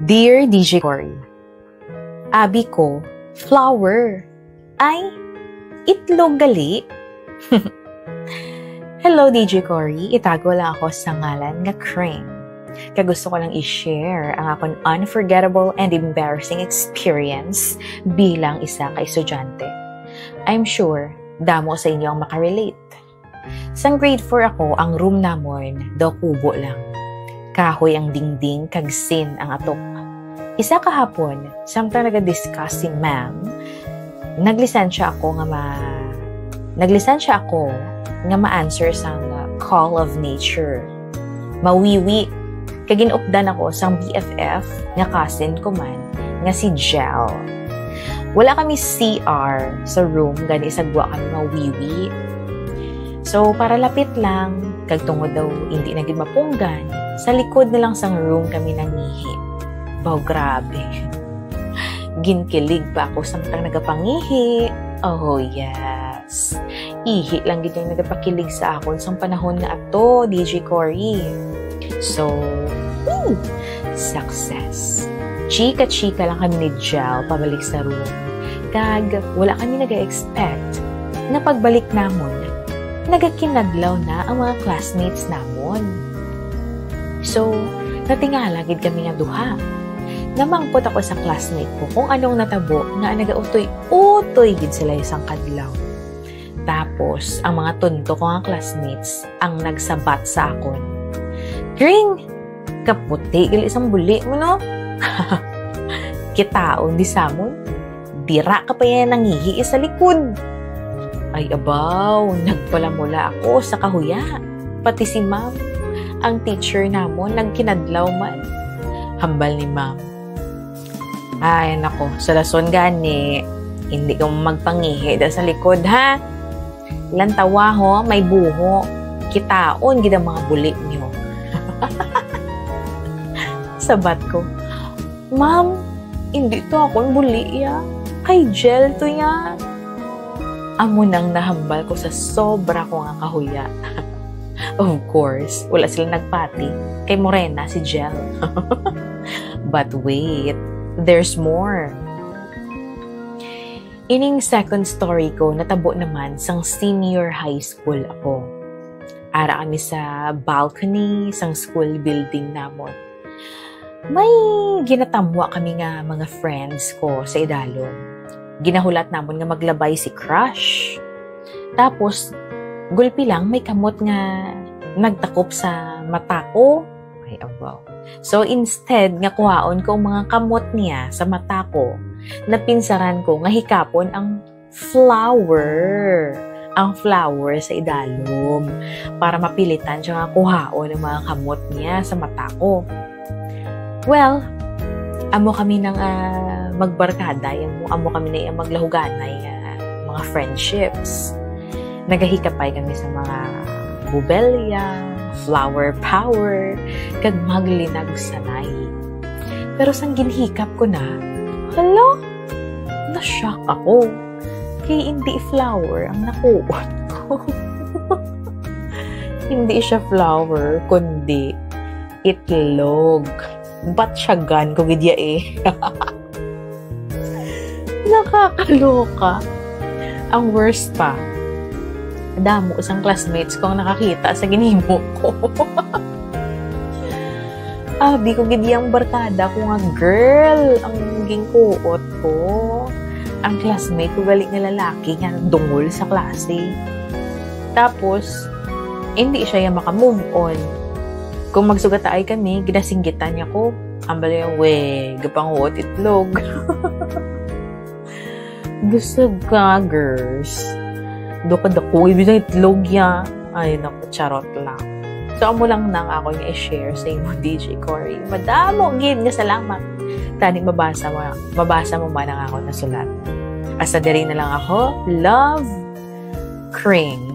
Dear DJ Cory, abi ko, flower. Ay, itlog gali. Hello DJ Cory, itago lang ako sa ngalan nga Cream. Kagusto ko lang i-share ang akong unforgettable and embarrassing experience bilang isa ka estudyante. I'm sure, damo sa inyo ang makarelate. Sang grade 4 ako, ang room namon, daw kubo lang. Kahoy ang dingding, kag sin ang atok. Isa kahapon, samtang naga-discuss si ma'am, naglisansya ako nga ma-answer sang call of nature. Mawiwi, kaginupdan ako sang BFF nga cousin ko man, nga si Jel. Wala kami CR sa room, gani sagwa kami mawiwi. So, para lapit lang, kag tungod daw hindi naging mapunggan, sa likod na lang sang room kami nangihi. Baw, grabe. Ginkilig pa ako samtang nagapangihi. Oh, yes. Ihi lang gid yung nagapakilig sa akon sang panahon nga ato, DJ Cory. So, success. Chika-chika lang kami ni Jel pabalik sa room. Kag, wala kami nag-expect na pagbalik namon, nagakinadlaw na ang mga classmates namon. So, natingala gid kami nga duha. Namangkot ako sa classmate ko kung anong natabo nga nagautoy-utoy gid sila isang kadlaw. Tapos, ang mga tunto ko nga classmates ang nagsabat sa akon. Gring! Kaputi gil isang buli mo, no? Kitaon di samon. Dira ka pa yan nangihi sa likod. Ay abaw, nagpalamula ako sa kahuya. Pati si ma'am, ang teacher namon, nagkinadlaw man. Hambal ni ma'am. Ay nako, sa lason gani, hindi ka magpangihi da sa likod ha. Lantawa ho, may buho. Kitaon gid ang mga buli niyo. Sabat ko, ma'am, hindi to akong buli ya. Kay Jel to ya. Amo nang nahambal ko sa sobra ko nga kahuya. Of course, wala silang nagpati. Kay Morena si Jel. But wait, there's more. Ining second story ko, natabo naman sang senior high school ako. Ara kami sa balcony sang school building namon. May ginatamwa kami nga mga friends ko sa idalom. Ginahulat namon nga maglabay si Crush. Tapos, gulpi lang, may kamot nga nagtakop sa mata ko. Ay, abaw. So, instead nga kuhaon ko ang mga kamot niya sa mata ko, napinsaran ko nga hikapon ang flower. Ang flower sa idalom. Para mapilitan siya nga kuhaon ang mga kamot niya sa mata ko. Well, amo kami nang magbarkada, amo kami na maglahuganay mga friendships. Nagahikapay kami sa mga bubelya, flower power, kag maglinag sanay. Pero sang ginhikap ko na, hala, na-shock ako. Kaya hindi flower ang nakuot ko. Hindi siya flower, kundi itlog. Batsyagan ko gidya eh. Nakakaloka. Ang worst pa, damo isang classmates ko ang nakakita sa ginhimo ko. Abi ko gidyang barkada ko nga girl, ang gingkuot ko. Ang classmate ko galing nga lalaki nga dungol sa klase. Tapos, hindi siya yung makamove on. Kung magsugataay kami, ginasinggitan niya ko. Ambal yung, gapanguot itlog. Busog ka, girls. Dukad ako, ibig na itlog ya. Ay, naku, charot lang. So, amo lang nang ako yung i-share sa inyo, DJ Cory. Madamo, gid nga salamat. Taning mabasa mo man ang ako na sulat. Asa diri na lang ako, love, Cream.